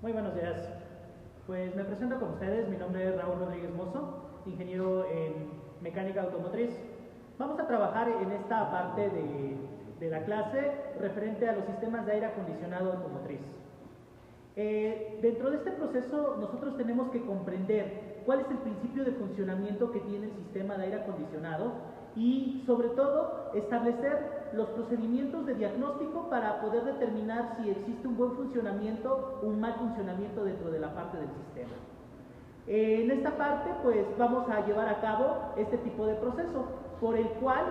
Muy buenos días. Pues me presento con ustedes, mi nombre es Raúl Rodríguez Mozo, ingeniero en mecánica automotriz. Vamos a trabajar en esta parte de la clase referente a los sistemas de aire acondicionado automotriz. Dentro de este proceso nosotros tenemos que comprender cuál es el principio de funcionamiento que tiene el sistema de aire acondicionado y sobre todo establecer los procedimientos de diagnóstico para poder determinar si existe un buen funcionamiento o un mal funcionamiento dentro de la parte del sistema. En esta parte pues vamos a llevar a cabo este tipo de proceso por el cual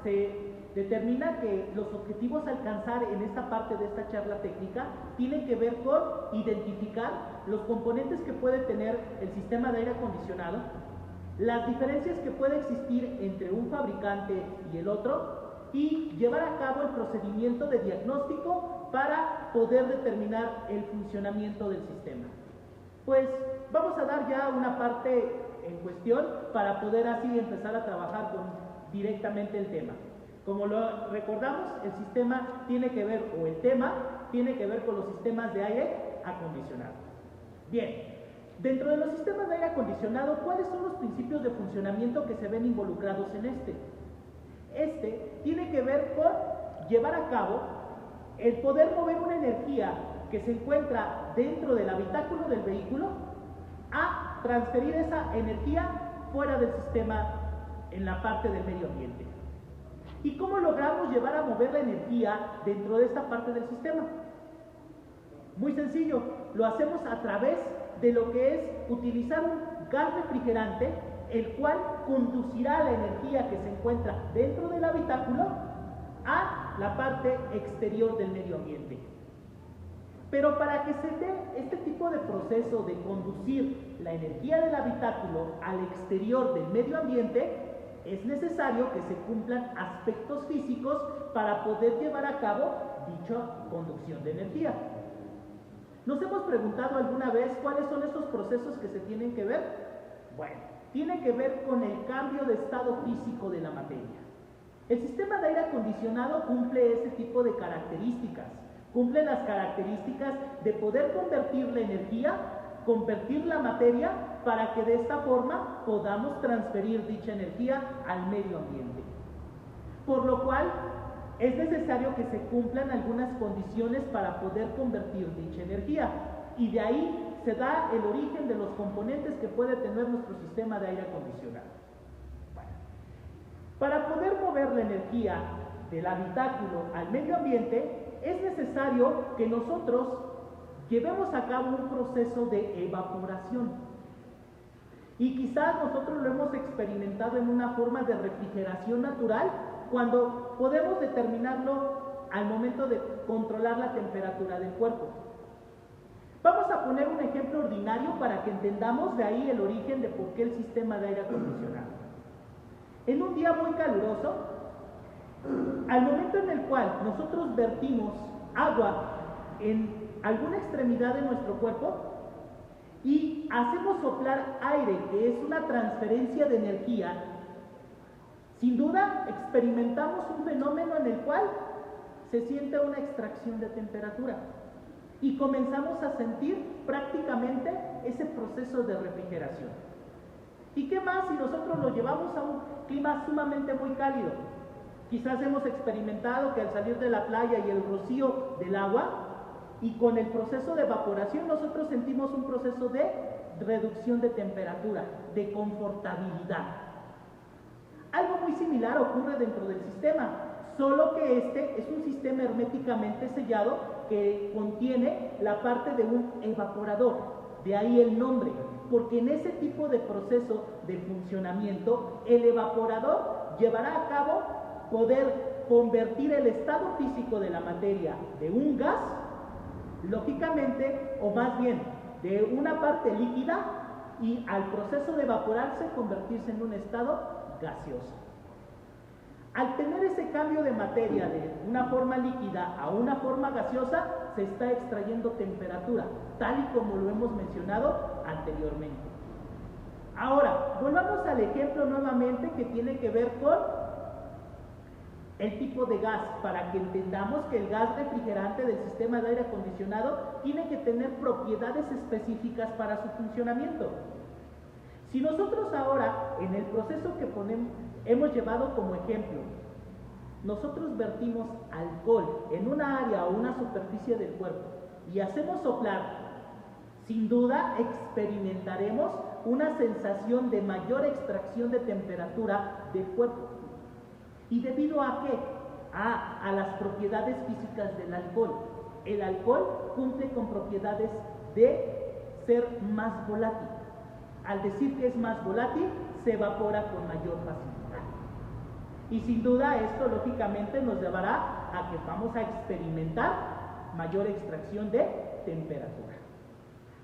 se determina que los objetivos a alcanzar en esta parte de esta charla técnica tienen que ver con identificar los componentes que puede tener el sistema de aire acondicionado, las diferencias que puede existir entre un fabricante y el otro y llevar a cabo el procedimiento de diagnóstico para poder determinar el funcionamiento del sistema. Pues vamos a dar ya una parte en cuestión para poder así empezar a trabajar directamente el tema. Como lo recordamos, el sistema tiene que ver, o el tema tiene que ver con los sistemas de aire acondicionado. Bien, dentro de los sistemas de aire acondicionado, ¿cuáles son los principios de funcionamiento que se ven involucrados en este? Este tiene que ver con llevar a cabo el poder mover una energía que se encuentra dentro del habitáculo del vehículo a transferir esa energía fuera del sistema en la parte del medio ambiente. ¿Y cómo logramos llevar a mover la energía dentro de esta parte del sistema? Muy sencillo, lo hacemos a través de lo que es utilizar un gas refrigerante, el cual conducirá la energía que se encuentra dentro del habitáculo a la parte exterior del medio ambiente. Pero para que se dé este tipo de proceso de conducir la energía del habitáculo al exterior del medio ambiente, es necesario que se cumplan aspectos físicos para poder llevar a cabo dicha conducción de energía. ¿Nos hemos preguntado alguna vez cuáles son estos procesos que se tienen que ver? Bueno, tiene que ver con el cambio de estado físico de la materia. El sistema de aire acondicionado cumple ese tipo de características. Cumple las características de poder convertir la energía, convertir la materia, para que de esta forma podamos transferir dicha energía al medio ambiente. Por lo cual, es necesario que se cumplan algunas condiciones para poder convertir dicha energía. Y de ahí se da el origen de los componentes que puede tener nuestro sistema de aire acondicionado. Bueno, para poder mover la energía del habitáculo al medio ambiente, es necesario que nosotros llevemos a cabo un proceso de evaporación. Y quizás nosotros lo hemos experimentado en una forma de refrigeración natural cuando podemos determinarlo al momento de controlar la temperatura del cuerpo. Vamos a poner un ejemplo ordinario para que entendamos de ahí el origen de por qué el sistema de aire acondicionado. En un día muy caluroso, al momento en el cual nosotros vertimos agua en alguna extremidad de nuestro cuerpo y hacemos soplar aire, que es una transferencia de energía, sin duda experimentamos un fenómeno en el cual se siente una extracción de temperatura y comenzamos a sentir prácticamente ese proceso de refrigeración. ¿Y qué más si nosotros lo llevamos a un clima sumamente muy cálido? Quizás hemos experimentado que al salir de la playa y el rocío del agua, y con el proceso de evaporación nosotros sentimos un proceso de reducción de temperatura, de confortabilidad. Algo muy similar ocurre dentro del sistema, solo que este es un sistema herméticamente sellado que contiene la parte de un evaporador, de ahí el nombre, porque en ese tipo de proceso de funcionamiento, el evaporador llevará a cabo poder convertir el estado físico de la materia de un gas, lógicamente, o más bien de una parte líquida, y al proceso de evaporarse convertirse en un estado gaseoso. Al tener ese cambio de materia de una forma líquida a una forma gaseosa, se está extrayendo temperatura, tal y como lo hemos mencionado anteriormente. Ahora, volvamos al ejemplo nuevamente que tiene que ver con el tipo de gas, para que entendamos que el gas refrigerante del sistema de aire acondicionado tiene que tener propiedades específicas para su funcionamiento. Si nosotros ahora, en el proceso que hemos llevado como ejemplo, nosotros vertimos alcohol en una área o una superficie del cuerpo y hacemos soplar, sin duda experimentaremos una sensación de mayor extracción de temperatura del cuerpo. ¿Y debido a qué? A las propiedades físicas del alcohol. El alcohol cumple con propiedades de ser más volátil. Al decir que es más volátil, se evapora con mayor facilidad. Y sin duda esto lógicamente nos llevará a que vamos a experimentar mayor extracción de temperatura.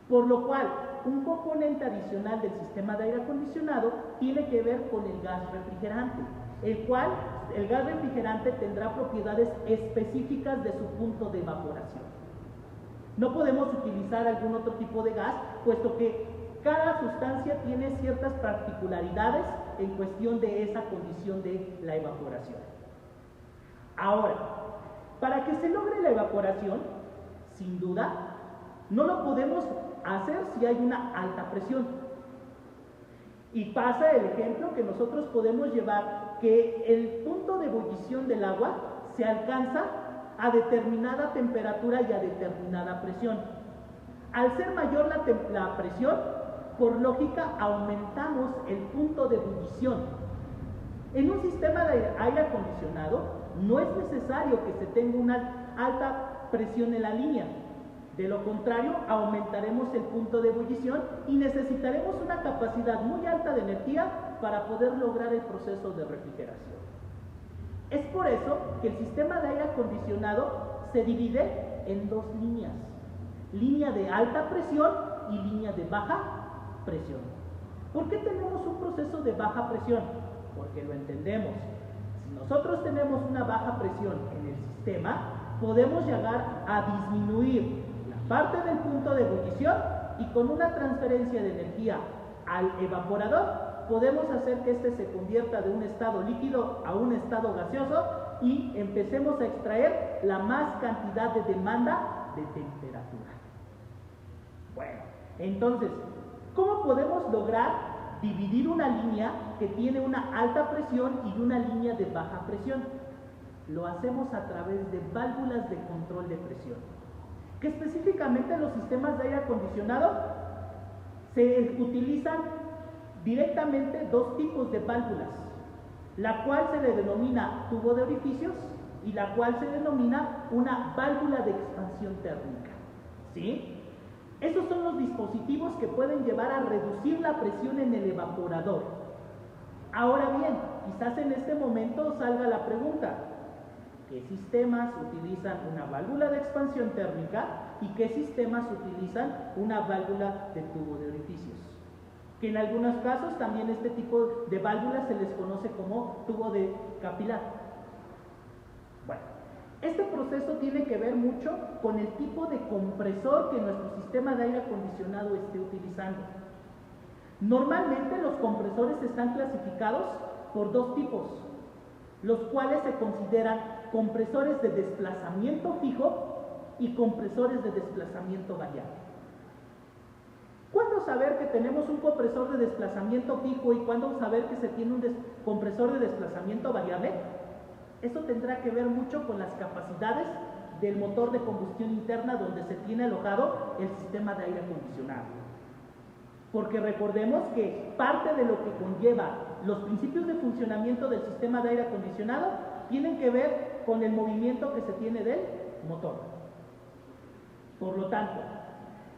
Por lo cual, un componente adicional del sistema de aire acondicionado tiene que ver con el gas refrigerante, el cual el gas refrigerante tendrá propiedades específicas de su punto de evaporación. No podemos utilizar algún otro tipo de gas, puesto que cada sustancia tiene ciertas particularidades en cuestión de esa condición de la evaporación. Ahora, para que se logre la evaporación, sin duda, no lo podemos hacer si hay una alta presión. Y pasa el ejemplo que nosotros podemos llevar que el punto de ebullición del agua se alcanza a determinada temperatura y a determinada presión. Al ser mayor la presión, por lógica aumentamos el punto de ebullición. En un sistema de aire acondicionado no es necesario que se tenga una alta presión en la línea. De lo contrario, aumentaremos el punto de ebullición y necesitaremos una capacidad muy alta de energía para poder lograr el proceso de refrigeración. Es por eso que el sistema de aire acondicionado se divide en dos líneas: línea de alta presión y línea de baja presión. ¿Por qué tenemos un proceso de baja presión? Porque lo entendemos. Si nosotros tenemos una baja presión en el sistema, podemos llegar a disminuir parte del punto de ebullición y con una transferencia de energía al evaporador podemos hacer que éste se convierta de un estado líquido a un estado gaseoso y empecemos a extraer la más cantidad de demanda de temperatura. Bueno, entonces, ¿cómo podemos lograr dividir una línea que tiene una alta presión y una línea de baja presión? Lo hacemos a través de válvulas de control de presión, que específicamente en los sistemas de aire acondicionado se utilizan directamente dos tipos de válvulas, la cual se le denomina tubo de orificios y la cual se denomina una válvula de expansión térmica. ¿Sí? Esos son los dispositivos que pueden llevar a reducir la presión en el evaporador. Ahora bien, quizás en este momento salga la pregunta: ¿qué sistemas utilizan una válvula de expansión térmica y qué sistemas utilizan una válvula de tubo de orificios? Que en algunos casos también este tipo de válvulas se les conoce como tubo de capilar. Bueno, este proceso tiene que ver mucho con el tipo de compresor que nuestro sistema de aire acondicionado esté utilizando. Normalmente los compresores están clasificados por dos tipos, los cuales se consideran compresores de desplazamiento fijo y compresores de desplazamiento variable. ¿Cuándo saber que tenemos un compresor de desplazamiento fijo y cuándo saber que se tiene un compresor de desplazamiento variable? Eso tendrá que ver mucho con las capacidades del motor de combustión interna donde se tiene alojado el sistema de aire acondicionado. Porque recordemos que parte de lo que conlleva los principios de funcionamiento del sistema de aire acondicionado tienen que ver con el movimiento que se tiene del motor. Por lo tanto,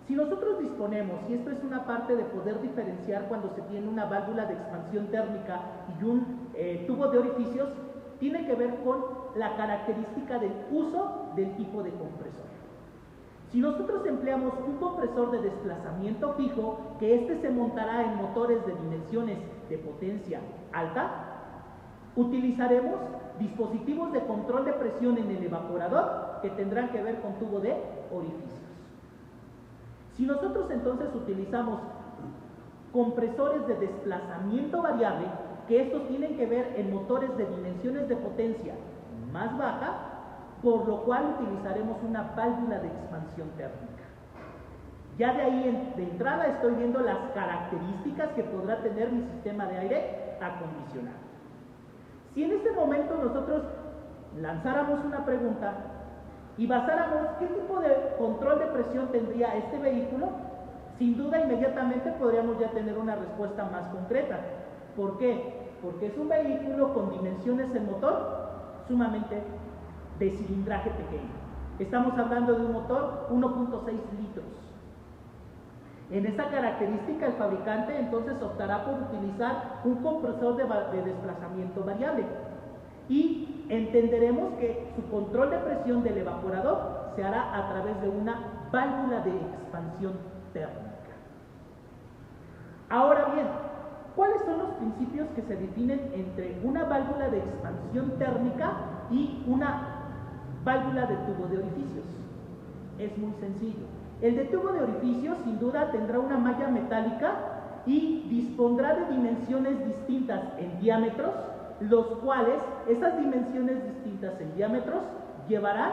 si nosotros disponemos, y esto es una parte de poder diferenciar cuando se tiene una válvula de expansión térmica y un tubo de orificios, tiene que ver con la característica del uso del tipo de compresor. Si nosotros empleamos un compresor de desplazamiento fijo, que este se montará en motores de dimensiones de potencia alta, utilizaremos dispositivos de control de presión en el evaporador que tendrán que ver con tubo de orificios. Si nosotros entonces utilizamos compresores de desplazamiento variable, que estos tienen que ver en motores de dimensiones de potencia más baja, por lo cual utilizaremos una válvula de expansión térmica. Ya de ahí de entrada estoy viendo las características que podrá tener mi sistema de aire acondicionado. Si en este momento nosotros lanzáramos una pregunta y basáramos qué tipo de control de presión tendría este vehículo, sin duda inmediatamente podríamos ya tener una respuesta más concreta. ¿Por qué? Porque es un vehículo con dimensiones en motor sumamente de cilindraje pequeño. Estamos hablando de un motor 1.6 litros. En esta característica el fabricante entonces optará por utilizar un compresor de desplazamiento variable y entenderemos que su control de presión del evaporador se hará a través de una válvula de expansión térmica. Ahora bien, ¿cuáles son los principios que se definen entre una válvula de expansión térmica y una válvula de tubo de orificios? Es muy sencillo. El de tubo de orificios sin duda tendrá una malla metálica y dispondrá de dimensiones distintas en diámetros, los cuales esas dimensiones distintas en diámetros llevarán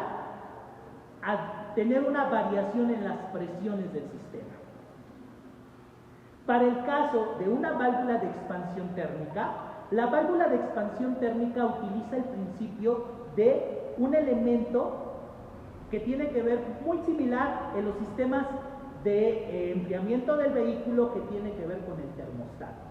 a tener una variación en las presiones del sistema. Para el caso de una válvula de expansión térmica, la válvula de expansión térmica utiliza el principio de un elemento que tiene que ver muy similar en los sistemas de enfriamiento del vehículo que tiene que ver con el termostato.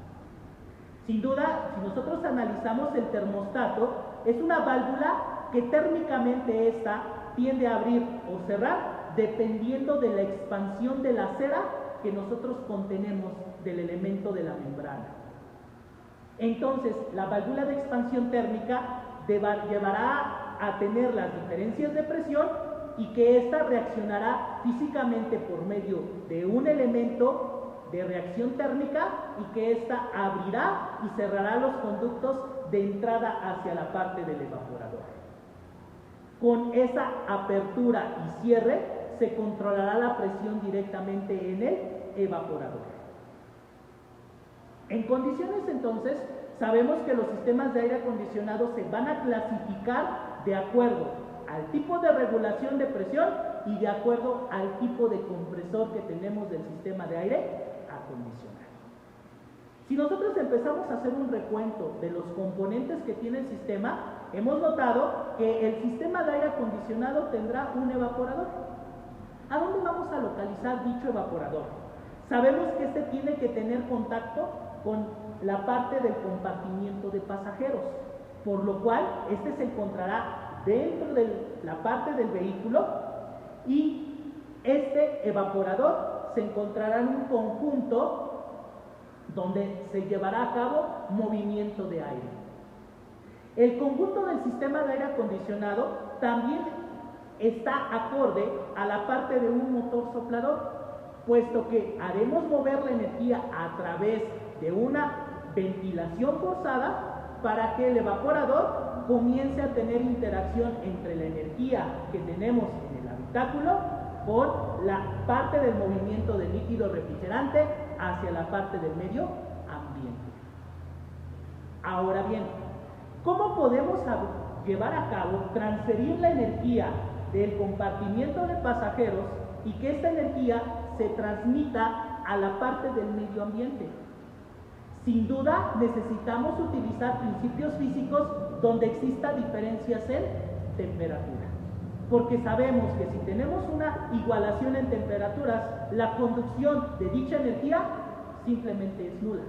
Sin duda, si nosotros analizamos el termostato, es una válvula que térmicamente esta tiende a abrir o cerrar dependiendo de la expansión de la cera que nosotros contenemos del elemento de la membrana. Entonces, la válvula de expansión térmica llevará a tener las diferencias de presión y que ésta reaccionará físicamente por medio de un elemento de reacción térmica y que ésta abrirá y cerrará los conductos de entrada hacia la parte del evaporador. Con esa apertura y cierre se controlará la presión directamente en el evaporador. En condiciones entonces, sabemos que los sistemas de aire acondicionado se van a clasificar de acuerdo al tipo de regulación de presión y de acuerdo al tipo de compresor que tenemos del sistema de aire acondicionado. Si nosotros empezamos a hacer un recuento de los componentes que tiene el sistema, hemos notado que el sistema de aire acondicionado tendrá un evaporador. ¿A dónde vamos a localizar dicho evaporador? Sabemos que este tiene que tener contacto con la parte del compartimiento de pasajeros, por lo cual este se encontrará dentro de la parte del vehículo y este evaporador se encontrará en un conjunto donde se llevará a cabo movimiento de aire. El conjunto del sistema de aire acondicionado también está acorde a la parte de un motor soplador, puesto que haremos mover la energía a través de una ventilación forzada para que el evaporador comience a tener interacción entre la energía que tenemos en el habitáculo con la parte del movimiento del líquido refrigerante hacia la parte del medio ambiente. Ahora bien, ¿cómo podemos llevar a cabo, transferir la energía del compartimiento de pasajeros y que esta energía se transmita a la parte del medio ambiente? Sin duda necesitamos utilizar principios físicos donde exista diferencias en temperatura, porque sabemos que si tenemos una igualación en temperaturas, la conducción de dicha energía simplemente es nula.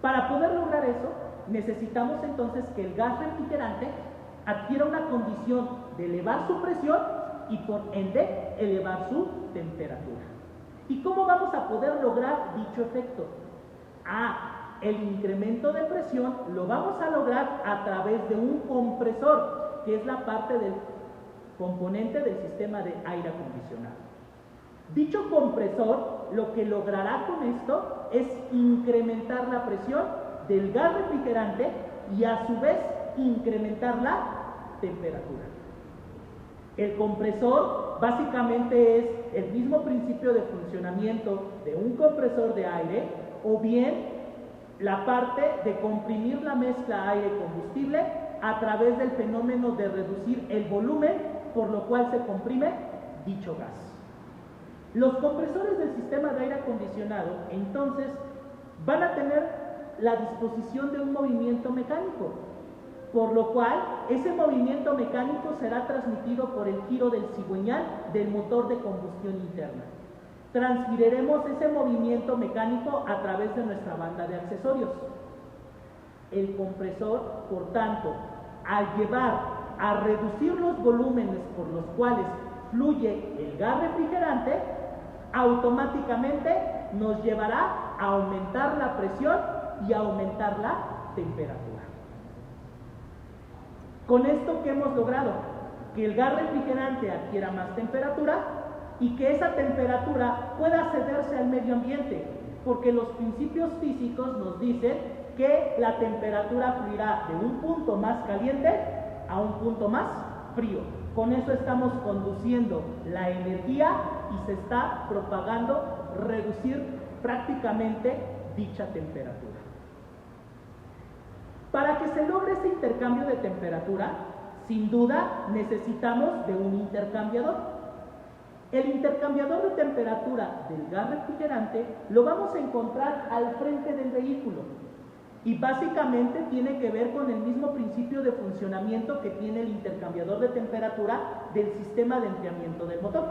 Para poder lograr eso, necesitamos entonces que el gas refrigerante adquiera una condición de elevar su presión y por ende elevar su temperatura. ¿Y cómo vamos a poder lograr dicho efecto? El incremento de presión lo vamos a lograr a través de un compresor, que es la parte del componente del sistema de aire acondicionado. Dicho compresor lo que logrará con esto es incrementar la presión del gas refrigerante y a su vez incrementar la temperatura. El compresor básicamente es el mismo principio de funcionamiento de un compresor de aire o bien la parte de comprimir la mezcla aire-combustible a través del fenómeno de reducir el volumen, por lo cual se comprime dicho gas. Los compresores del sistema de aire acondicionado, entonces, van a tener la disposición de un movimiento mecánico, por lo cual ese movimiento mecánico será transmitido por el giro del cigüeñal del motor de combustión interna. Transferiremos ese movimiento mecánico a través de nuestra banda de accesorios. El compresor, por tanto, al llevar a reducir los volúmenes por los cuales fluye el gas refrigerante, automáticamente nos llevará a aumentar la presión y a aumentar la temperatura. Con esto, ¿qué hemos logrado? Que el gas refrigerante adquiera más temperatura y que esa temperatura pueda cederse al medio ambiente, porque los principios físicos nos dicen que la temperatura fluirá de un punto más caliente a un punto más frío. Con eso estamos conduciendo la energía y se está propagando reducir prácticamente dicha temperatura. Para que se logre ese intercambio de temperatura, sin duda necesitamos de un intercambiador. El intercambiador de temperatura del gas refrigerante lo vamos a encontrar al frente del vehículo y básicamente tiene que ver con el mismo principio de funcionamiento que tiene el intercambiador de temperatura del sistema de enfriamiento del motor.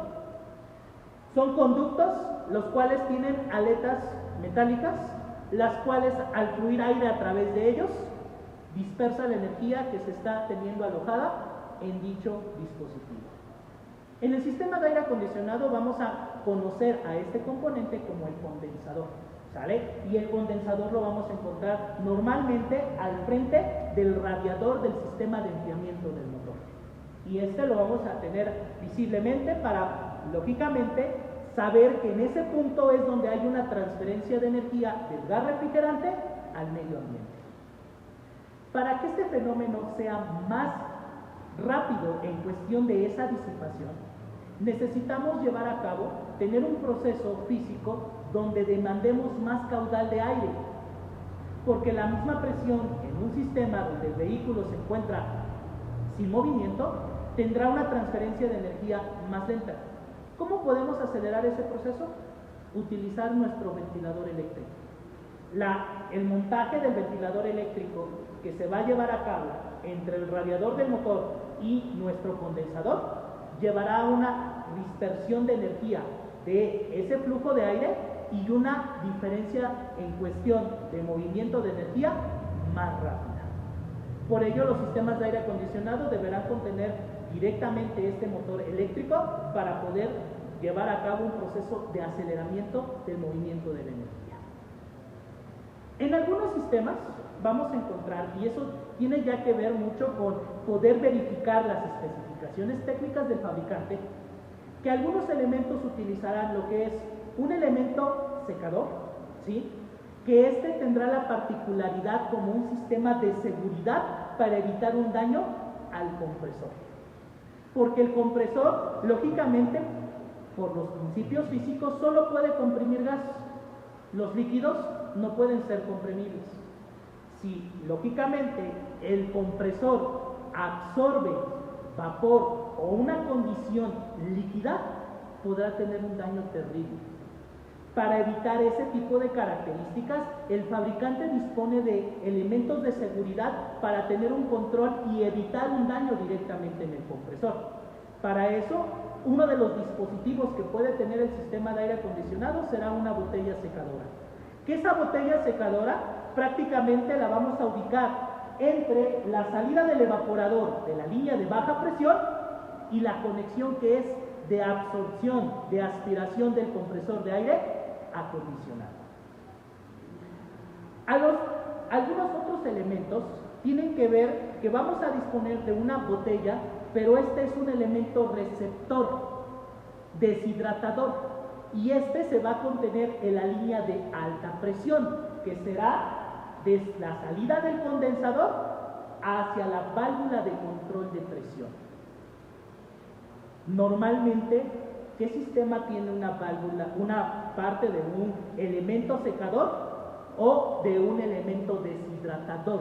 Son conductos los cuales tienen aletas metálicas, las cuales al fluir aire a través de ellos dispersa la energía que se está teniendo alojada en dicho dispositivo. En el sistema de aire acondicionado vamos a conocer a este componente como el condensador, ¿sale? Y el condensador lo vamos a encontrar normalmente al frente del radiador del sistema de enfriamiento del motor. Y este lo vamos a tener visiblemente para, lógicamente, saber que en ese punto es donde hay una transferencia de energía del gas refrigerante al medio ambiente. Para que este fenómeno sea más rápido en cuestión de esa disipación, necesitamos llevar a cabo, tener un proceso físico donde demandemos más caudal de aire, porque la misma presión en un sistema donde el vehículo se encuentra sin movimiento, tendrá una transferencia de energía más lenta. ¿Cómo podemos acelerar ese proceso? Utilizar nuestro ventilador eléctrico. El montaje del ventilador eléctrico que se va a llevar a cabo entre el radiador del motor y nuestro condensador llevará a una dispersión de energía de ese flujo de aire y una diferencia en cuestión de movimiento de energía más rápida. Por ello, los sistemas de aire acondicionado deberán contener directamente este motor eléctrico para poder llevar a cabo un proceso de aceleramiento del movimiento de la energía. En algunos sistemas vamos a encontrar, y eso tiene ya que ver mucho con poder verificar las especificaciones técnicas del fabricante, que algunos elementos utilizarán lo que es un elemento secador, ¿sí? Que este tendrá la particularidad como un sistema de seguridad para evitar un daño al compresor. Porque el compresor, lógicamente, por los principios físicos, solo puede comprimir gas. Los líquidos no pueden ser comprimibles. Si, lógicamente, el compresor absorbe vapor o una condición líquida, podrá tener un daño terrible. Para evitar ese tipo de características, el fabricante dispone de elementos de seguridad para tener un control y evitar un daño directamente en el compresor. Para eso, uno de los dispositivos que puede tener el sistema de aire acondicionado será una botella secadora. Que esa botella secadora prácticamente la vamos a ubicar entre la salida del evaporador de la línea de baja presión y la conexión que es de absorción, de aspiración del compresor de aire acondicionado. Algunos otros elementos tienen que ver que vamos a disponer de una botella, pero este es un elemento receptor, deshidratador, y este se va a contener en la línea de alta presión, que será desde la salida del condensador hacia la válvula de control de presión. Normalmente, ¿qué sistema tiene una válvula, una parte de un elemento secador o de un elemento deshidratador?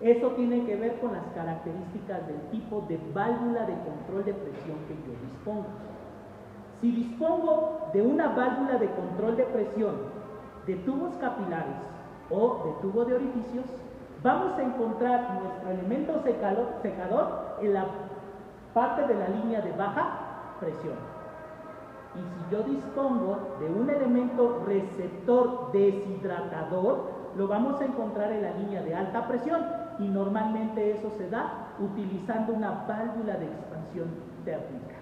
Eso tiene que ver con las características del tipo de válvula de control de presión que yo dispongo. Si dispongo de una válvula de control de presión de tubos capilares o de tubo de orificios, vamos a encontrar nuestro elemento secador en la parte de la línea de baja presión. Y si yo dispongo de un elemento receptor deshidratador, lo vamos a encontrar en la línea de alta presión, y normalmente eso se da utilizando una válvula de expansión térmica.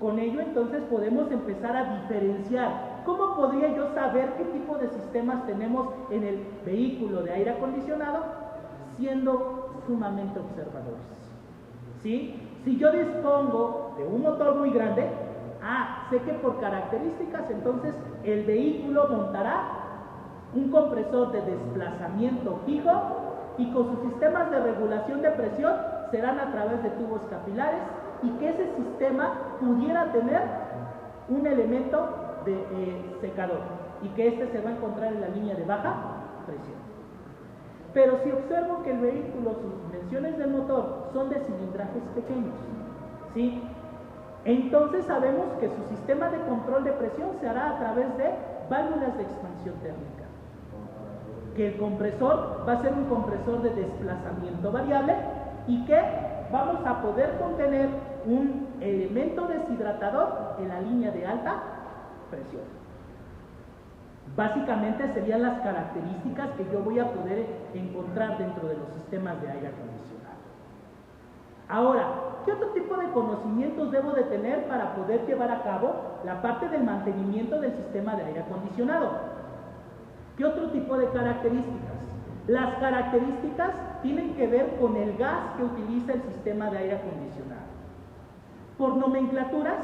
Con ello entonces podemos empezar a diferenciar. ¿Cómo podría yo saber qué tipo de sistemas tenemos en el vehículo de aire acondicionado? Siendo sumamente observadores. ¿Sí? Si yo dispongo de un motor muy grande, sé que por características entonces el vehículo montará un compresor de desplazamiento fijo y con sus sistemas de regulación de presión serán a través de tubos capilares, y que ese sistema pudiera tener un elemento de secador y que este se va a encontrar en la línea de baja presión. Pero si observo que el vehículo, sus dimensiones del motor son de cilindrajes pequeños, ¿sí? Entonces sabemos que su sistema de control de presión se hará a través de válvulas de expansión térmica, que el compresor va a ser un compresor de desplazamiento variable y que vamos a poder contener un elemento deshidratador en la línea de alta presión. Básicamente serían las características que yo voy a poder encontrar dentro de los sistemas de aire acondicionado. Ahora, ¿qué otro tipo de conocimientos debo de tener para poder llevar a cabo la parte del mantenimiento del sistema de aire acondicionado? ¿Qué otro tipo de características? Las características tienen que ver con el gas que utiliza el sistema de aire acondicionado. Por nomenclaturas,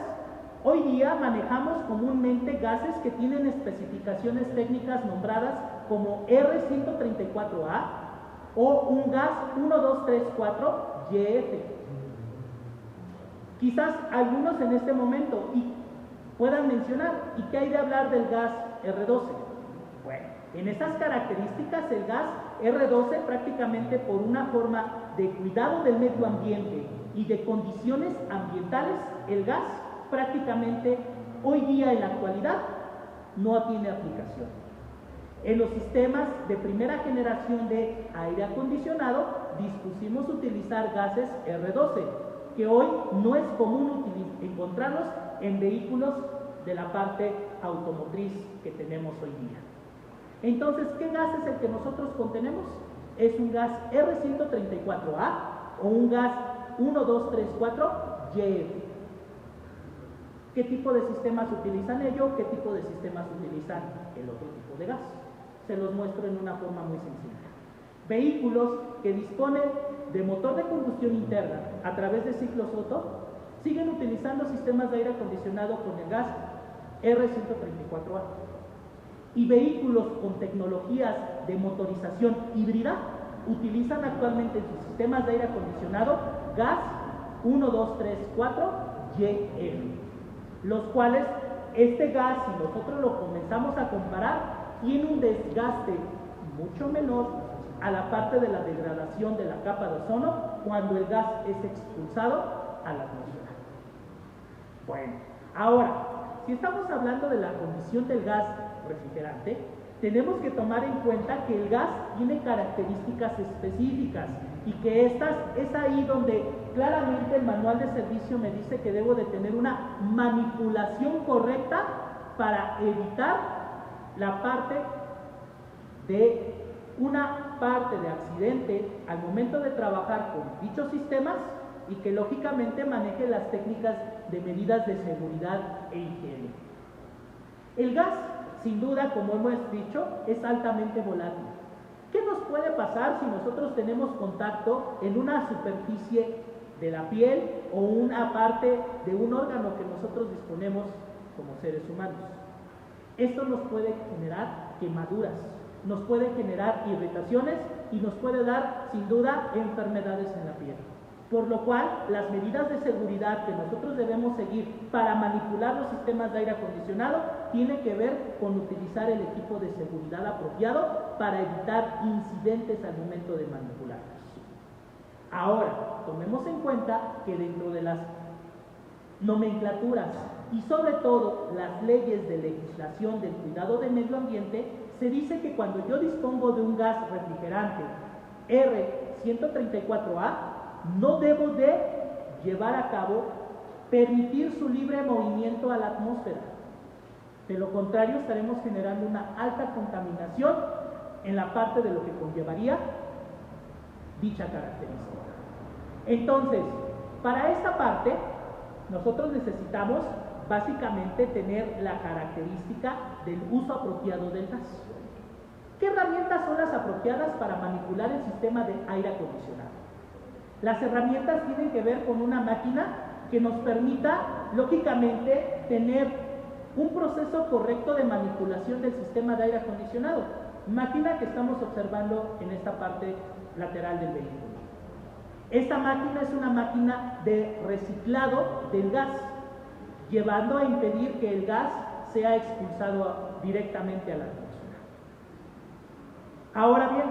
hoy día manejamos comúnmente gases que tienen especificaciones técnicas nombradas como R134A o un gas 1234YF. Quizás algunos en este momento puedan mencionar, ¿y qué hay de hablar del gas R12? Bueno, en esas características el gas R12 prácticamente por una forma de cuidado del medio ambiente y de condiciones ambientales, el gas prácticamente hoy día en la actualidad no tiene aplicación. En los sistemas de primera generación de aire acondicionado dispusimos utilizar gases R12, que hoy no es común encontrarlos en vehículos de la parte automotriz que tenemos hoy día. Entonces, ¿qué gas es el que nosotros contenemos? Es un gas R134A o un gas 1234YF. ¿Qué tipo de sistemas utilizan ellos? ¿Qué tipo de sistemas utilizan el otro tipo de gas? Se los muestro en una forma muy sencilla. Vehículos que disponen de motor de combustión interna a través de ciclos Otto siguen utilizando sistemas de aire acondicionado con el gas R134A. Y vehículos con tecnologías de motorización híbrida utilizan actualmente en sus sistemas de aire acondicionado gas 1234YF, los cuales este gas, si nosotros lo comenzamos a comparar, tiene un desgaste mucho menor a la parte de la degradación de la capa de ozono cuando el gas es expulsado a la atmósfera. Bueno, ahora, si estamos hablando de la condición del gas refrigerante, tenemos que tomar en cuenta que el gas tiene características específicas y que es ahí donde claramente el manual de servicio me dice que debo de tener una manipulación correcta para evitar la parte de accidente al momento de trabajar con dichos sistemas y que lógicamente maneje las técnicas de medidas de seguridad e higiene. El gas, sin duda, como hemos dicho, es altamente volátil. ¿Qué nos puede pasar si nosotros tenemos contacto en una superficie de la piel o una parte de un órgano que nosotros disponemos como seres humanos? Esto nos puede generar quemaduras, nos puede generar irritaciones y nos puede dar, sin duda, enfermedades en la piel. Por lo cual, las medidas de seguridad que nosotros debemos seguir para manipular los sistemas de aire acondicionado tiene que ver con utilizar el equipo de seguridad apropiado para evitar incidentes al momento de manipularlos. Ahora, tomemos en cuenta que dentro de las nomenclaturas y sobre todo las leyes de legislación del cuidado del medio ambiente, se dice que cuando yo dispongo de un gas refrigerante R134A, no debo de llevar a cabo permitir su libre movimiento a la atmósfera. De lo contrario, estaremos generando una alta contaminación en la parte de lo que conllevaría dicha característica. Entonces, para esta parte, nosotros necesitamos básicamente tener la característica del uso apropiado del gas. ¿Qué herramientas son las apropiadas para manipular el sistema de aire acondicionado? Las herramientas tienen que ver con una máquina que nos permita, lógicamente, tener un proceso correcto de manipulación del sistema de aire acondicionado. Máquina que estamos observando en esta parte lateral del vehículo. Esta máquina es una máquina de reciclado del gas, llevando a impedir que el gas sea expulsado directamente a la atmósfera. Ahora bien,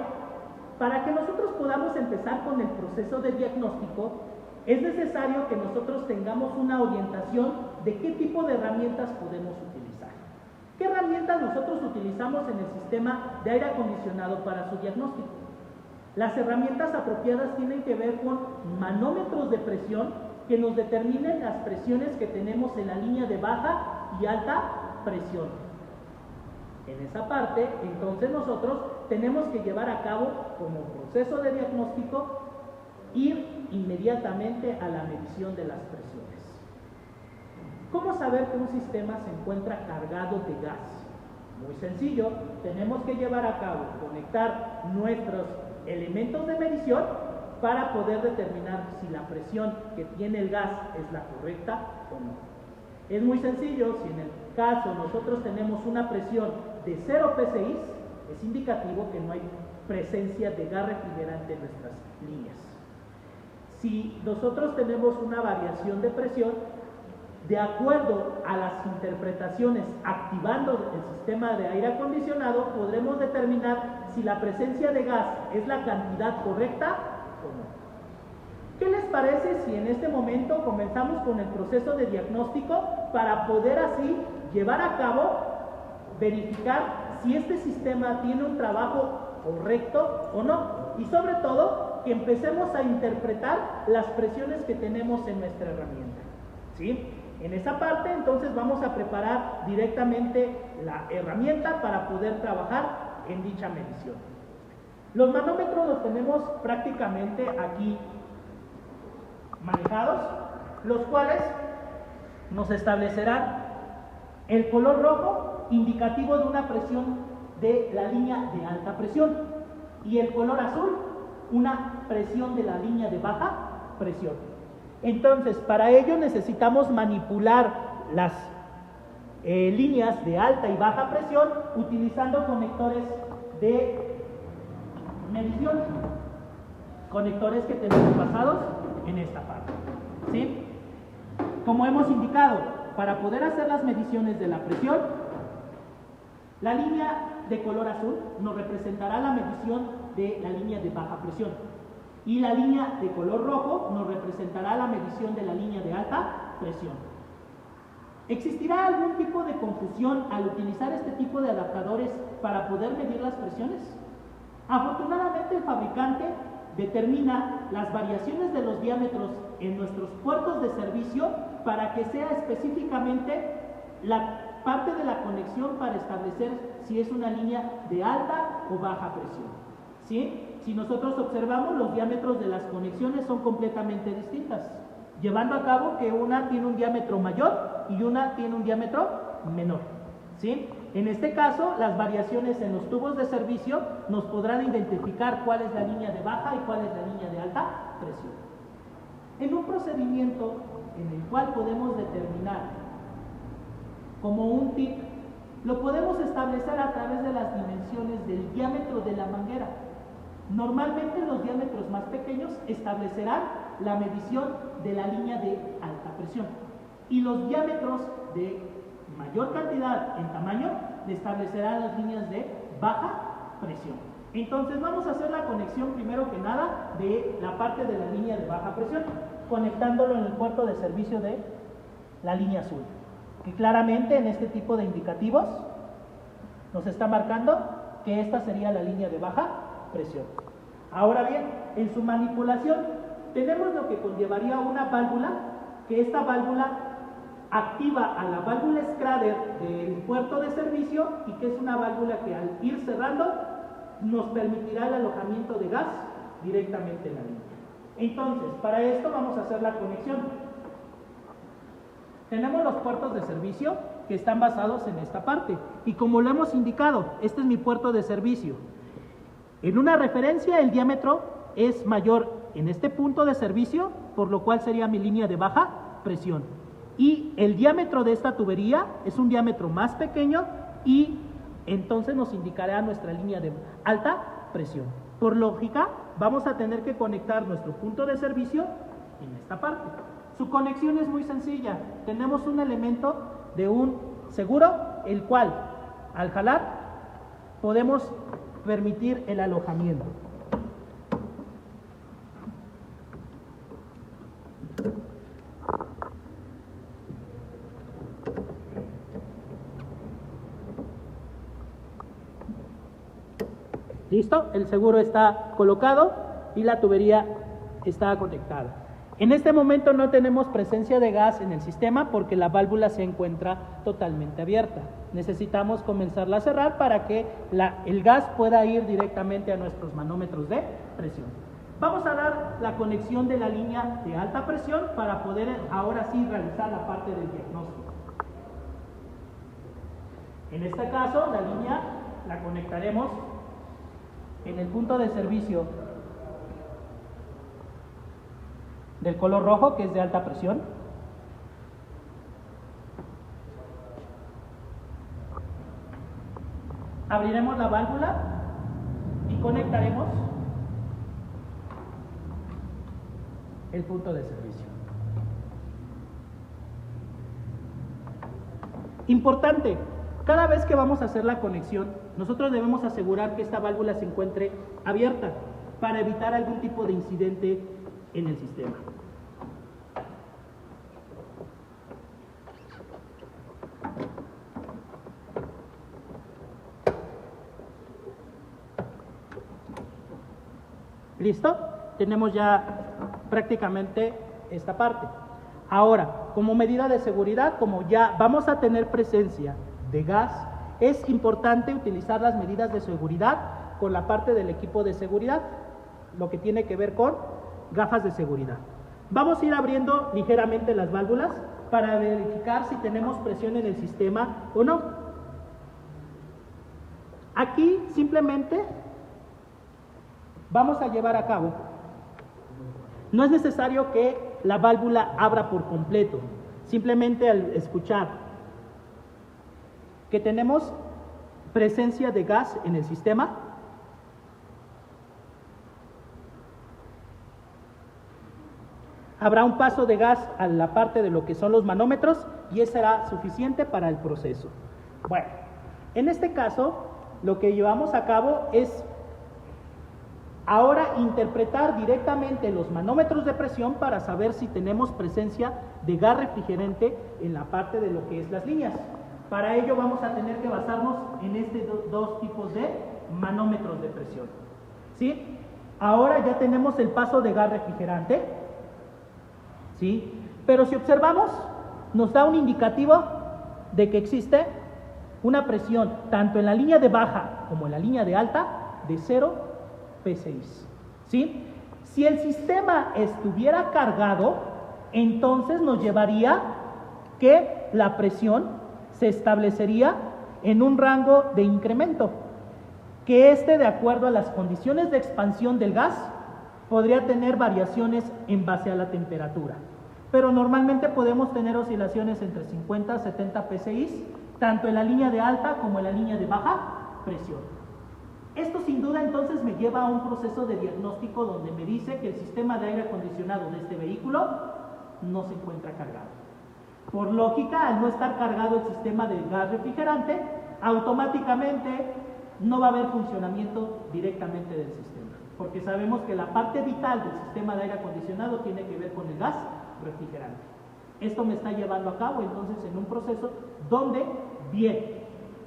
para que nosotros podamos empezar con el proceso de diagnóstico, es necesario que nosotros tengamos una orientación de qué tipo de herramientas podemos utilizar. ¿Qué herramientas nosotros utilizamos en el sistema de aire acondicionado para su diagnóstico? Las herramientas apropiadas tienen que ver con manómetros de presión que nos determinen las presiones que tenemos en la línea de baja y alta presión. En esa parte, entonces nosotros tenemos que llevar a cabo como proceso de diagnóstico, ir inmediatamente a la medición de las presiones. ¿Cómo saber que un sistema se encuentra cargado de gas? Muy sencillo, tenemos que llevar a cabo, conectar nuestros elementos de medición para poder determinar si la presión que tiene el gas es la correcta o no. Es muy sencillo, si en el caso nosotros tenemos una presión de 0 psi, es indicativo que no hay presencia de gas refrigerante en nuestras líneas. Si nosotros tenemos una variación de presión, de acuerdo a las interpretaciones activando el sistema de aire acondicionado, podremos determinar si la presencia de gas es la cantidad correcta o no. ¿Qué les parece si en este momento comenzamos con el proceso de diagnóstico para poder así llevar a cabo, verificar si este sistema tiene un trabajo correcto o no? Y sobre todo, que empecemos a interpretar las presiones que tenemos en nuestra herramienta. ¿Sí? En esa parte, entonces, vamos a preparar directamente la herramienta para poder trabajar en dicha medición. Los manómetros los tenemos prácticamente aquí manejados, los cuales nos establecerán el color rojo, indicativo de una presión de la línea de alta presión, y el color azul, una presión de la línea de baja presión. Entonces, para ello necesitamos manipular las líneas de alta y baja presión utilizando conectores de medición, conectores que tenemos basados en esta parte. ¿Sí? Como hemos indicado, para poder hacer las mediciones de la presión, la línea de color azul nos representará la medición de la línea de baja presión. Y la línea de color rojo nos representará la medición de la línea de alta presión. ¿Existirá algún tipo de confusión al utilizar este tipo de adaptadores para poder medir las presiones? Afortunadamente, el fabricante determina las variaciones de los diámetros en nuestros puertos de servicio para que sea específicamente la parte de la conexión para establecer si es una línea de alta o baja presión. ¿Sí? Si nosotros observamos, los diámetros de las conexiones son completamente distintas, llevando a cabo que una tiene un diámetro mayor y una tiene un diámetro menor. ¿Sí? En este caso, las variaciones en los tubos de servicio nos podrán identificar cuál es la línea de baja y cuál es la línea de alta presión. En un procedimiento en el cual podemos determinar como un tip, lo podemos establecer a través de las dimensiones del diámetro de la manguera. Normalmente los diámetros más pequeños establecerán la medición de la línea de alta presión y los diámetros de mayor cantidad en tamaño, le establecerá las líneas de baja presión. Entonces vamos a hacer la conexión primero que nada de la parte de la línea de baja presión, conectándolo en el puerto de servicio de la línea azul, que claramente en este tipo de indicativos nos está marcando que esta sería la línea de baja presión. Ahora bien, en su manipulación tenemos lo que conllevaría una válvula, que esta válvula activa a la válvula Schrader del puerto de servicio y que es una válvula que al ir cerrando nos permitirá el alojamiento de gas directamente en la línea. Entonces, para esto vamos a hacer la conexión. Tenemos los puertos de servicio que están basados en esta parte y como lo hemos indicado, este es mi puerto de servicio. En una referencia el diámetro es mayor en este punto de servicio, por lo cual sería mi línea de baja presión. Y el diámetro de esta tubería es un diámetro más pequeño y entonces nos indicará nuestra línea de alta presión. Por lógica, vamos a tener que conectar nuestro punto de servicio en esta parte. Su conexión es muy sencilla. Tenemos un elemento de un seguro, el cual, al jalar, podemos permitir el alojamiento. ¿Listo? El seguro está colocado y la tubería está conectada. En este momento no tenemos presencia de gas en el sistema porque la válvula se encuentra totalmente abierta. Necesitamos comenzarla a cerrar para que el gas pueda ir directamente a nuestros manómetros de presión. Vamos a dar la conexión de la línea de alta presión para poder ahora sí realizar la parte del diagnóstico. En este caso, la línea la conectaremos en el punto de servicio del color rojo, que es de alta presión. Abriremos la válvula y conectaremos el punto de servicio. Importante, cada vez que vamos a hacer la conexión, nosotros debemos asegurar que esta válvula se encuentre abierta para evitar algún tipo de incidente en el sistema. ¿Listo? Tenemos ya prácticamente esta parte. Ahora, como medida de seguridad, como ya vamos a tener presencia de gas, es importante utilizar las medidas de seguridad con la parte del equipo de seguridad, lo que tiene que ver con gafas de seguridad. Vamos a ir abriendo ligeramente las válvulas para verificar si tenemos presión en el sistema o no. Aquí simplemente vamos a llevar a cabo. No es necesario que la válvula abra por completo. Simplemente al escuchar que tenemos presencia de gas en el sistema, habrá un paso de gas a la parte de lo que son los manómetros y eso será suficiente para el proceso. Bueno, en este caso, lo que llevamos a cabo es ahora interpretar directamente los manómetros de presión para saber si tenemos presencia de gas refrigerante en la parte de lo que es las líneas. Para ello vamos a tener que basarnos en estos dos tipos de manómetros de presión. ¿Sí? Ahora ya tenemos el paso de gas refrigerante. ¿Sí? Pero si observamos, nos da un indicativo de que existe una presión tanto en la línea de baja como en la línea de alta de 0 PSI. ¿Sí? Si el sistema estuviera cargado, entonces nos llevaría que la presión se establecería en un rango de incremento, que de acuerdo a las condiciones de expansión del gas, podría tener variaciones en base a la temperatura. Pero normalmente podemos tener oscilaciones entre 50 a 70 PSI, tanto en la línea de alta como en la línea de baja presión. Esto sin duda entonces me lleva a un proceso de diagnóstico donde me dice que el sistema de aire acondicionado de este vehículo no se encuentra cargado. Por lógica, al no estar cargado el sistema del gas refrigerante, automáticamente no va a haber funcionamiento directamente del sistema, porque sabemos que la parte vital del sistema de aire acondicionado tiene que ver con el gas refrigerante. Esto me está llevando a cabo entonces en un proceso donde, bien,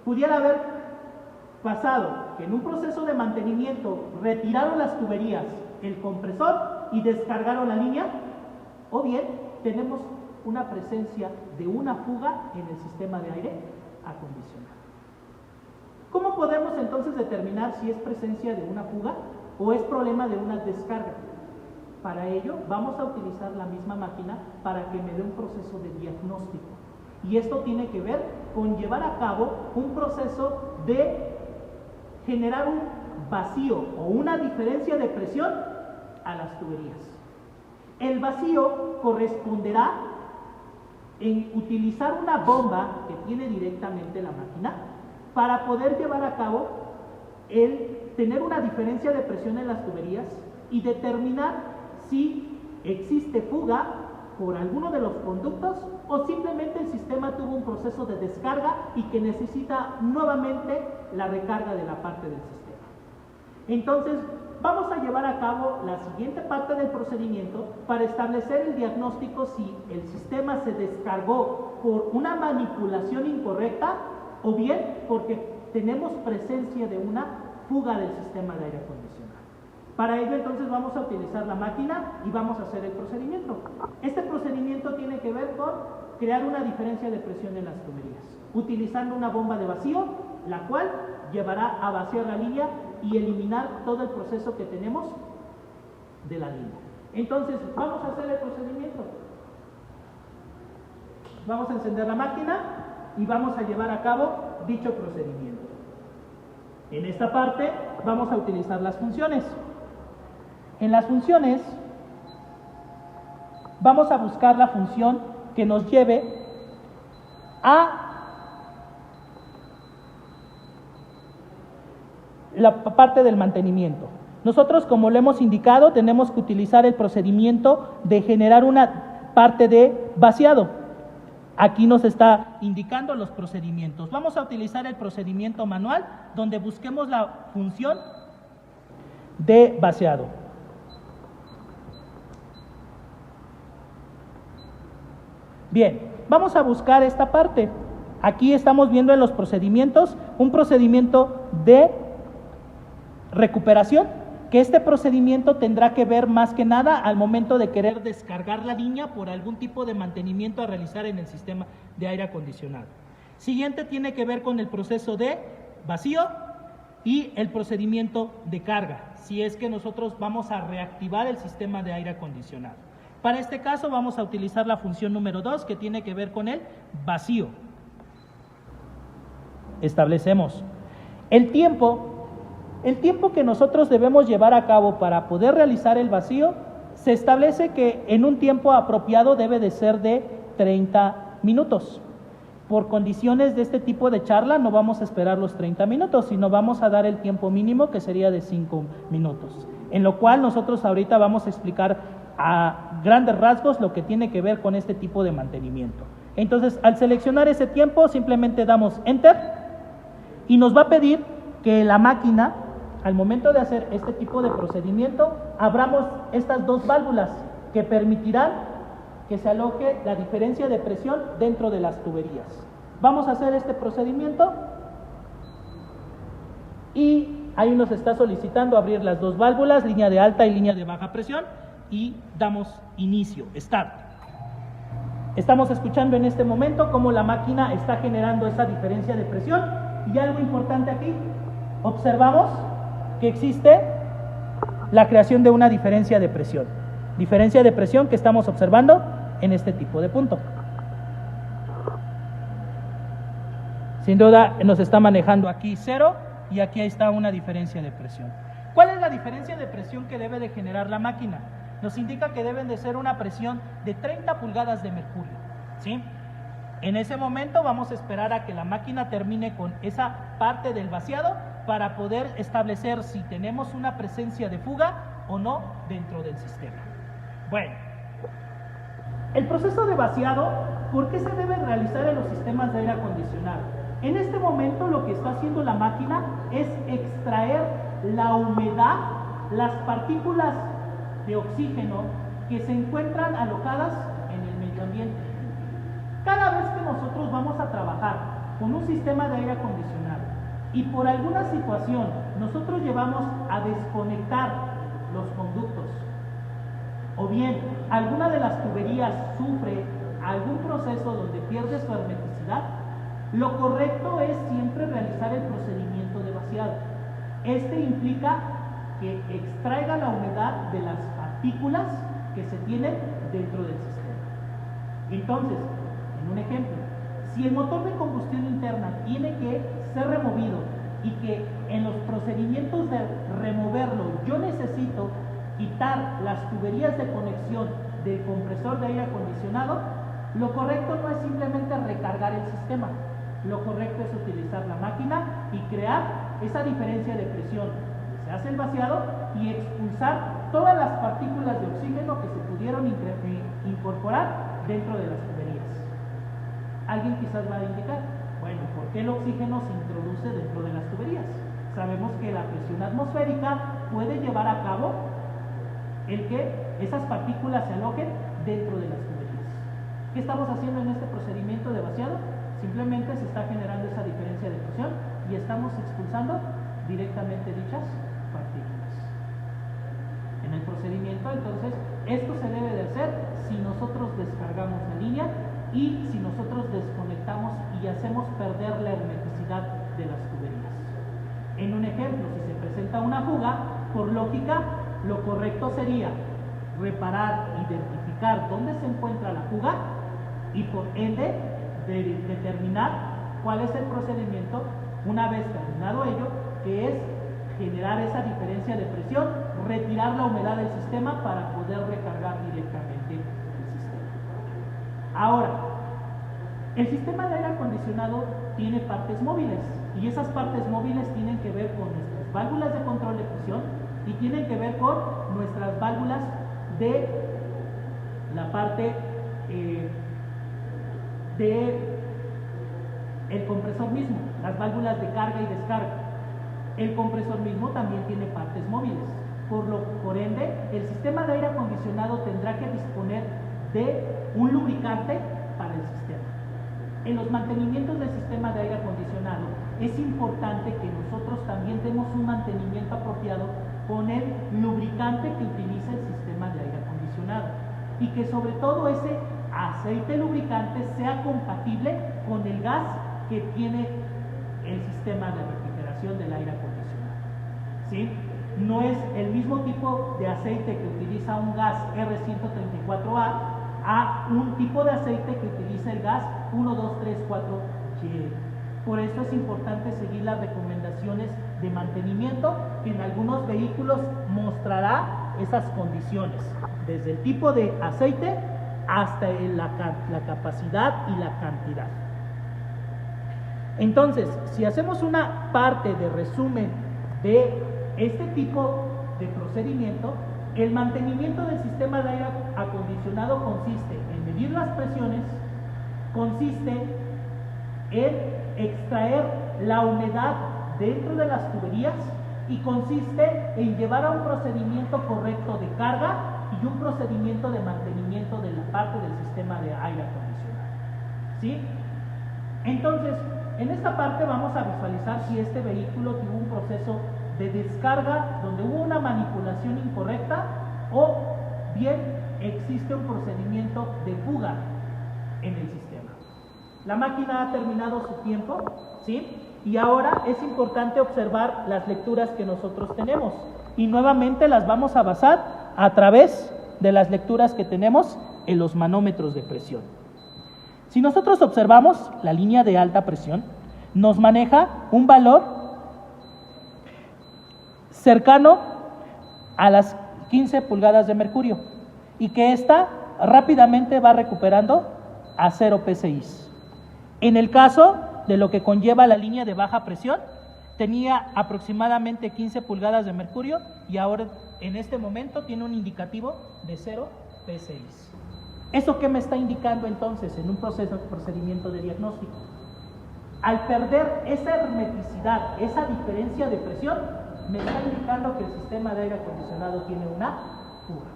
pudiera haber pasado que en un proceso de mantenimiento retiraron las tuberías, el compresor y descargaron la línea, o bien tenemos una presencia de una fuga en el sistema de aire acondicionado. ¿Cómo podemos entonces determinar si es presencia de una fuga o es problema de una descarga? Para ello vamos a utilizar la misma máquina para que me dé un proceso de diagnóstico. Y esto tiene que ver con llevar a cabo un proceso de generar un vacío o una diferencia de presión a las tuberías. El vacío corresponderá en utilizar una bomba que tiene directamente la máquina para poder llevar a cabo el tener una diferencia de presión en las tuberías y determinar si existe fuga por alguno de los conductos o simplemente el sistema tuvo un proceso de descarga y que necesita nuevamente la recarga de la parte del sistema. Entonces, vamos a llevar a cabo la siguiente parte del procedimiento para establecer el diagnóstico si el sistema se descargó por una manipulación incorrecta o bien porque tenemos presencia de una fuga del sistema de aire acondicionado. Para ello entonces vamos a utilizar la máquina y vamos a hacer el procedimiento. Este procedimiento tiene que ver con crear una diferencia de presión en las tuberías, utilizando una bomba de vacío, la cual llevará a vaciar la línea y eliminar todo el proceso que tenemos de la línea. Entonces, vamos a hacer el procedimiento. Vamos a encender la máquina y vamos a llevar a cabo dicho procedimiento. En esta parte vamos a utilizar las funciones. En las funciones vamos a buscar la función que nos lleve a la parte del mantenimiento. Nosotros, como lo hemos indicado, tenemos que utilizar el procedimiento de generar una parte de vaciado. Aquí nos está indicando los procedimientos. Vamos a utilizar el procedimiento manual, donde busquemos la función de vaciado. Bien, vamos a buscar esta parte. Aquí estamos viendo en los procedimientos un procedimiento de recuperación, que este procedimiento tendrá que ver más que nada al momento de querer descargar la línea por algún tipo de mantenimiento a realizar en el sistema de aire acondicionado. Siguiente tiene que ver con el proceso de vacío y el procedimiento de carga, si es que nosotros vamos a reactivar el sistema de aire acondicionado. Para este caso vamos a utilizar la función número 2, que tiene que ver con el vacío. Establecemos el tiempo que nosotros debemos llevar a cabo para poder realizar el vacío. Se establece que en un tiempo apropiado debe de ser de 30 minutos. Por condiciones de este tipo de charla no vamos a esperar los 30 minutos, sino vamos a dar el tiempo mínimo, que sería de 5 minutos. En lo cual nosotros ahorita vamos a explicar a grandes rasgos lo que tiene que ver con este tipo de mantenimiento. Entonces, al seleccionar ese tiempo, simplemente damos Enter y nos va a pedir que la máquina, al momento de hacer este tipo de procedimiento, abramos estas dos válvulas que permitirán que se aloje la diferencia de presión dentro de las tuberías. Vamos a hacer este procedimiento y ahí nos está solicitando abrir las dos válvulas, línea de alta y línea de baja presión, y damos inicio, Start. Estamos escuchando en este momento cómo la máquina está generando esa diferencia de presión, y algo importante aquí, observamos que existe la creación de una diferencia de presión que estamos observando en este tipo de punto. Sin duda nos está manejando aquí 0 y aquí está una diferencia de presión. ¿Cuál es la diferencia de presión que debe de generar la máquina? Nos indica que deben de ser una presión de 30 pulgadas de mercurio, ¿sí? En ese momento vamos a esperar a que la máquina termine con esa parte del vaciado para poder establecer si tenemos una presencia de fuga o no dentro del sistema. Bueno, el proceso de vaciado ¿por qué se debe realizar en los sistemas de aire acondicionado? En este momento lo que está haciendo la máquina es extraer la humedad, las partículas de oxígeno que se encuentran alojadas en el medio ambiente. Cada vez que nosotros vamos a trabajar con un sistema de aire acondicionado y por alguna situación nosotros llevamos a desconectar los conductos, o bien alguna de las tuberías sufre algún proceso donde pierde su hermeticidad, lo correcto es siempre realizar el procedimiento de vaciado. Este implica que extraiga la humedad de las partículas que se tienen dentro del sistema. Entonces, en un ejemplo, si el motor de combustión interna tiene que ser removido y que en los procedimientos de removerlo yo necesito quitar las tuberías de conexión del compresor de aire acondicionado, lo correcto no es simplemente recargar el sistema, lo correcto es utilizar la máquina y crear esa diferencia de presión. Se hace el vaciado y expulsar todas las partículas de oxígeno que se pudieron incorporar dentro de las tuberías. Alguien quizás va a indicar, bueno, ¿por qué el oxígeno se introduce dentro de las tuberías? Sabemos que la presión atmosférica puede llevar a cabo el que esas partículas se alojen dentro de las tuberías. ¿Qué estamos haciendo en este procedimiento de vaciado? Simplemente se está generando esa diferencia de presión y estamos expulsando directamente dichas partículas. En el procedimiento, entonces, esto se debe de hacer si nosotros descargamos la línea y si nosotros desconectamos y hacemos perder la hermeticidad de las tuberías. En un ejemplo, si se presenta una fuga, por lógica, lo correcto sería reparar, identificar dónde se encuentra la fuga y por ende determinar cuál es el procedimiento una vez terminado ello, que es generar esa diferencia de presión, retirar la humedad del sistema para poder recargar directamente el sistema. Ahora, el sistema de aire acondicionado tiene partes móviles y esas partes móviles tienen que ver con nuestras válvulas de control de presión y tienen que ver con nuestras válvulas de la parte de el compresor mismo, las válvulas de carga y descarga. El compresor mismo también tiene partes móviles, por ende el sistema de aire acondicionado tendrá que disponer de un lubricante para el sistema. En los mantenimientos del sistema de aire acondicionado es importante que nosotros también demos un mantenimiento apropiado con el lubricante que utiliza el sistema de aire acondicionado y que sobre todo ese aceite lubricante sea compatible con el gas que tiene el sistema de refrigeración del aire acondicionado. ¿Sí? No es el mismo tipo de aceite que utiliza un gas R134A a un tipo de aceite que utiliza el gas 1234Y. Por eso es importante seguir las recomendaciones de mantenimiento que en algunos vehículos mostrará esas condiciones, desde el tipo de aceite hasta la capacidad y la cantidad. Entonces, si hacemos una parte de resumen de este tipo de procedimiento, el mantenimiento del sistema de aire acondicionado consiste en medir las presiones, consiste en extraer la humedad dentro de las tuberías y consiste en llevar a un procedimiento correcto de carga y un procedimiento de mantenimiento de la parte del sistema de aire acondicionado. ¿Sí? Entonces, en esta parte vamos a visualizar si este vehículo tuvo un proceso de descarga donde hubo una manipulación incorrecta o bien existe un procedimiento de fuga en el sistema. La máquina ha terminado su tiempo, ¿sí? Y ahora es importante observar las lecturas que nosotros tenemos y nuevamente las vamos a basar a través de las lecturas que tenemos en los manómetros de presión. Si nosotros observamos la línea de alta presión, nos maneja un valor cercano a las 15 pulgadas de mercurio y que ésta rápidamente va recuperando a 0 PSI. En el caso de lo que conlleva la línea de baja presión, tenía aproximadamente 15 pulgadas de mercurio y ahora en este momento tiene un indicativo de 0 PSI. ¿Eso qué me está indicando entonces en un procedimiento de diagnóstico? Al perder esa hermeticidad, esa diferencia de presión, me está indicando que el sistema de aire acondicionado tiene una fuga.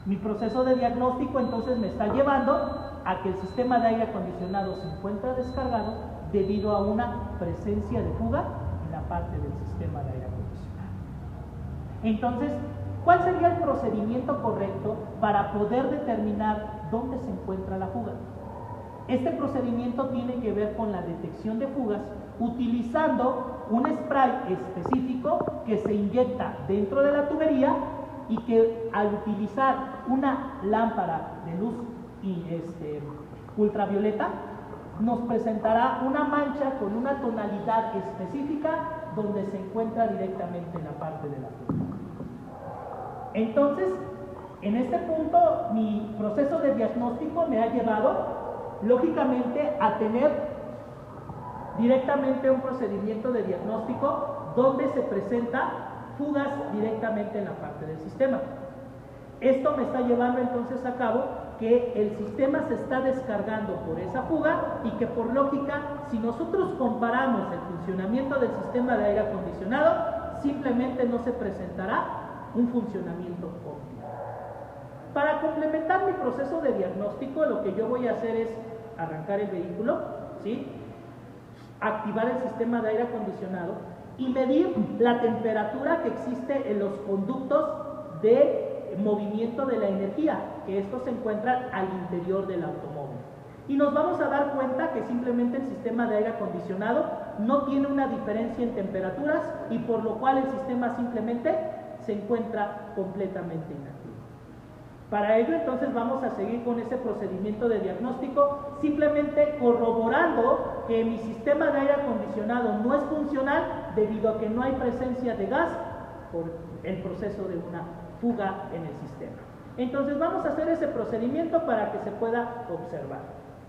Mi proceso de diagnóstico entonces me está llevando a que el sistema de aire acondicionado se encuentra descargado debido a una presencia de fuga en la parte del sistema de aire acondicionado. Entonces, ¿cuál sería el procedimiento correcto para poder determinar dónde se encuentra la fuga? Este procedimiento tiene que ver con la detección de fugas utilizando un spray específico que se inyecta dentro de la tubería y que al utilizar una lámpara de luz ultravioleta nos presentará una mancha con una tonalidad específica donde se encuentra directamente en la parte de la fuga. Entonces, en este punto, mi proceso de diagnóstico me ha llevado lógicamente a tener directamente un procedimiento de diagnóstico donde se presenta fugas directamente en la parte del sistema. Esto me está llevando entonces a cabo que el sistema se está descargando por esa fuga y que por lógica, si nosotros comparamos el funcionamiento del sistema de aire acondicionado, simplemente no se presentará un funcionamiento óptimo. Para complementar mi proceso de diagnóstico, lo que yo voy a hacer es arrancar el vehículo, ¿sí? Activar el sistema de aire acondicionado y medir la temperatura que existe en los conductos de movimiento de la energía, que estos se encuentran al interior del automóvil. Y nos vamos a dar cuenta que simplemente el sistema de aire acondicionado no tiene una diferencia en temperaturas y por lo cual el sistema simplemente se encuentra completamente inactivo. Para ello entonces vamos a seguir con ese procedimiento de diagnóstico, simplemente corroborando que mi sistema de aire acondicionado no es funcional debido a que no hay presencia de gas por el proceso de una fuga en el sistema. Entonces vamos a hacer ese procedimiento para que se pueda observar.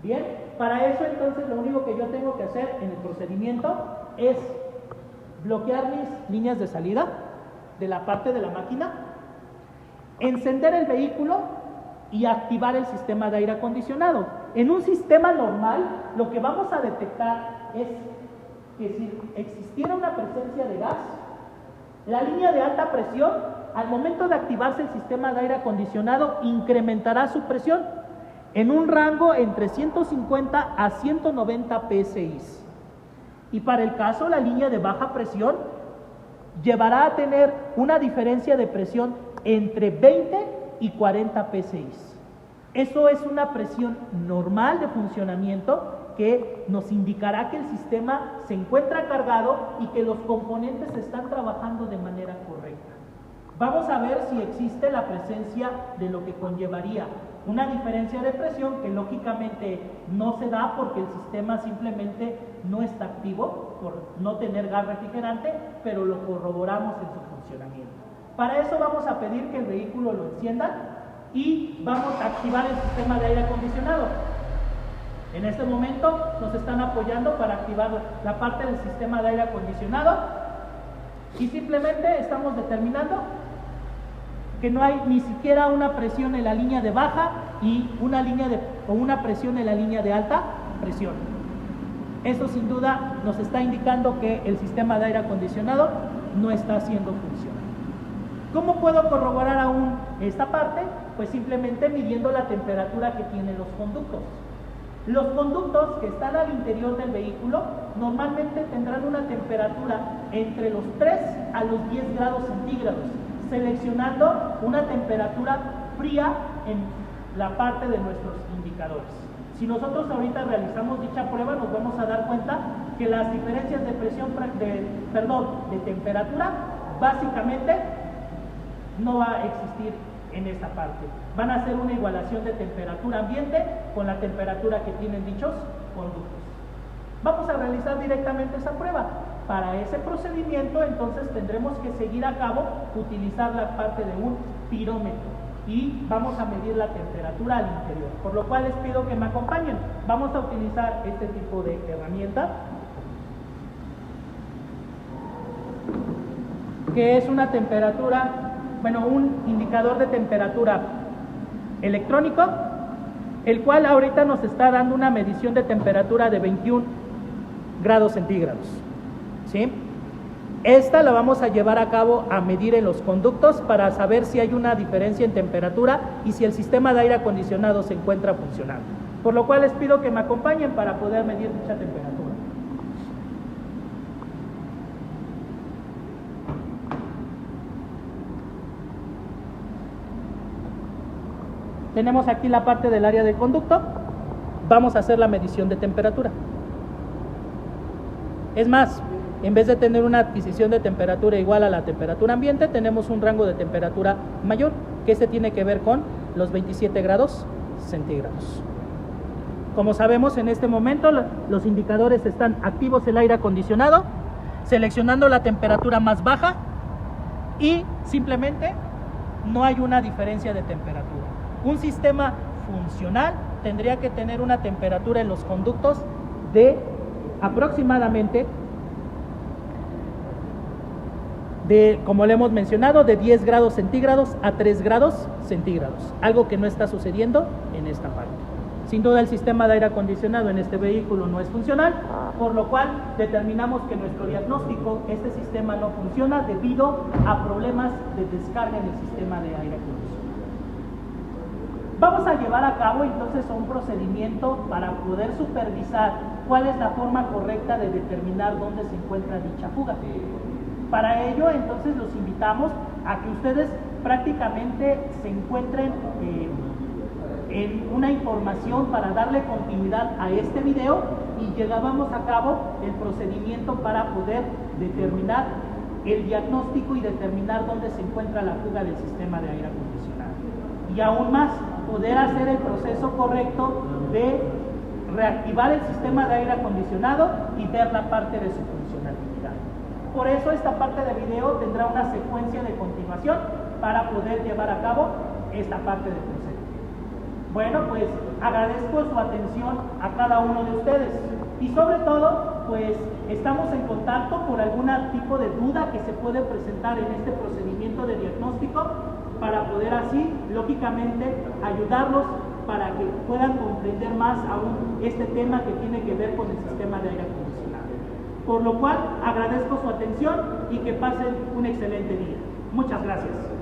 Bien, para eso entonces lo único que yo tengo que hacer en el procedimiento es bloquear mis líneas de salida de la parte de la máquina, encender el vehículo y activar el sistema de aire acondicionado. En un sistema normal, lo que vamos a detectar es que si existiera una presencia de gas, la línea de alta presión, al momento de activarse el sistema de aire acondicionado, incrementará su presión en un rango entre 150 a 190 psi. Y para el caso, la línea de baja presión llevará a tener una diferencia de presión entre 20 y 40 psi. Eso es una presión normal de funcionamiento que nos indicará que el sistema se encuentra cargado y que los componentes están trabajando de manera correcta. Vamos a ver si existe la presencia de lo que conllevaría una diferencia de presión que lógicamente no se da porque el sistema simplemente no está activo por no tener gas refrigerante, pero lo corroboramos en su funcionamiento. Para eso vamos a pedir que el vehículo lo encienda y vamos a activar el sistema de aire acondicionado. En este momento nos están apoyando para activar la parte del sistema de aire acondicionado y simplemente estamos determinando que no hay ni siquiera una presión en la línea de baja y una presión en la línea de alta presión. Eso sin duda nos está indicando que el sistema de aire acondicionado no está haciendo función. ¿Cómo puedo corroborar aún esta parte? Pues simplemente midiendo la temperatura que tienen los conductos. Los conductos que están al interior del vehículo normalmente tendrán una temperatura entre los 3 a los 10 grados centígrados, seleccionando una temperatura fría en la parte de nuestros indicadores. Si nosotros ahorita realizamos dicha prueba, nos vamos a dar cuenta que las diferencias de presión, de temperatura, básicamente no va a existir en esta parte. Van a hacer una igualación de temperatura ambiente con la temperatura que tienen dichos conductos. Vamos a realizar directamente esa prueba. Para ese procedimiento, entonces, tendremos que seguir a cabo, utilizar la parte de un pirómetro y vamos a medir la temperatura al interior, por lo cual les pido que me acompañen. Vamos a utilizar este tipo de herramienta, que es una temperatura, un indicador de temperatura electrónico, el cual ahorita nos está dando una medición de temperatura de 21 grados centígrados, ¿sí? Esta la vamos a llevar a cabo a medir en los conductos para saber si hay una diferencia en temperatura y si el sistema de aire acondicionado se encuentra funcionando. Por lo cual les pido que me acompañen para poder medir dicha temperatura. Tenemos aquí la parte del área de conducto. Vamos a hacer la medición de temperatura. Es más, en vez de tener una adquisición de temperatura igual a la temperatura ambiente, tenemos un rango de temperatura mayor, que este tiene que ver con los 27 grados centígrados. Como sabemos, en este momento los indicadores están activos el aire acondicionado, seleccionando la temperatura más baja y simplemente no hay una diferencia de temperatura. Un sistema funcional tendría que tener una temperatura en los conductos de aproximadamente como le hemos mencionado, de 10 grados centígrados a 3 grados centígrados, algo que no está sucediendo en esta parte. Sin duda el sistema de aire acondicionado en este vehículo no es funcional, por lo cual determinamos que nuestro diagnóstico, este sistema no funciona debido a problemas de descarga en el sistema de aire acondicionado. Vamos a llevar a cabo entonces un procedimiento para poder supervisar cuál es la forma correcta de determinar dónde se encuentra dicha fuga. Para ello, entonces, los invitamos a que ustedes prácticamente se encuentren en una información para darle continuidad a este video y llevábamos a cabo el procedimiento para poder determinar el diagnóstico y determinar dónde se encuentra la fuga del sistema de aire acondicionado. Y aún más, poder hacer el proceso correcto de reactivar el sistema de aire acondicionado y ver la parte de su funcionalidad. Por eso esta parte del video tendrá una secuencia de continuación para poder llevar a cabo esta parte del proceso. Bueno, pues agradezco su atención a cada uno de ustedes y sobre todo, pues estamos en contacto por algún tipo de duda que se puede presentar en este procedimiento de diagnóstico para poder así, lógicamente, ayudarlos para que puedan comprender más aún este tema que tiene que ver con el sistema de aire acondicionado. Por lo cual, agradezco su atención y que pasen un excelente día. Muchas gracias.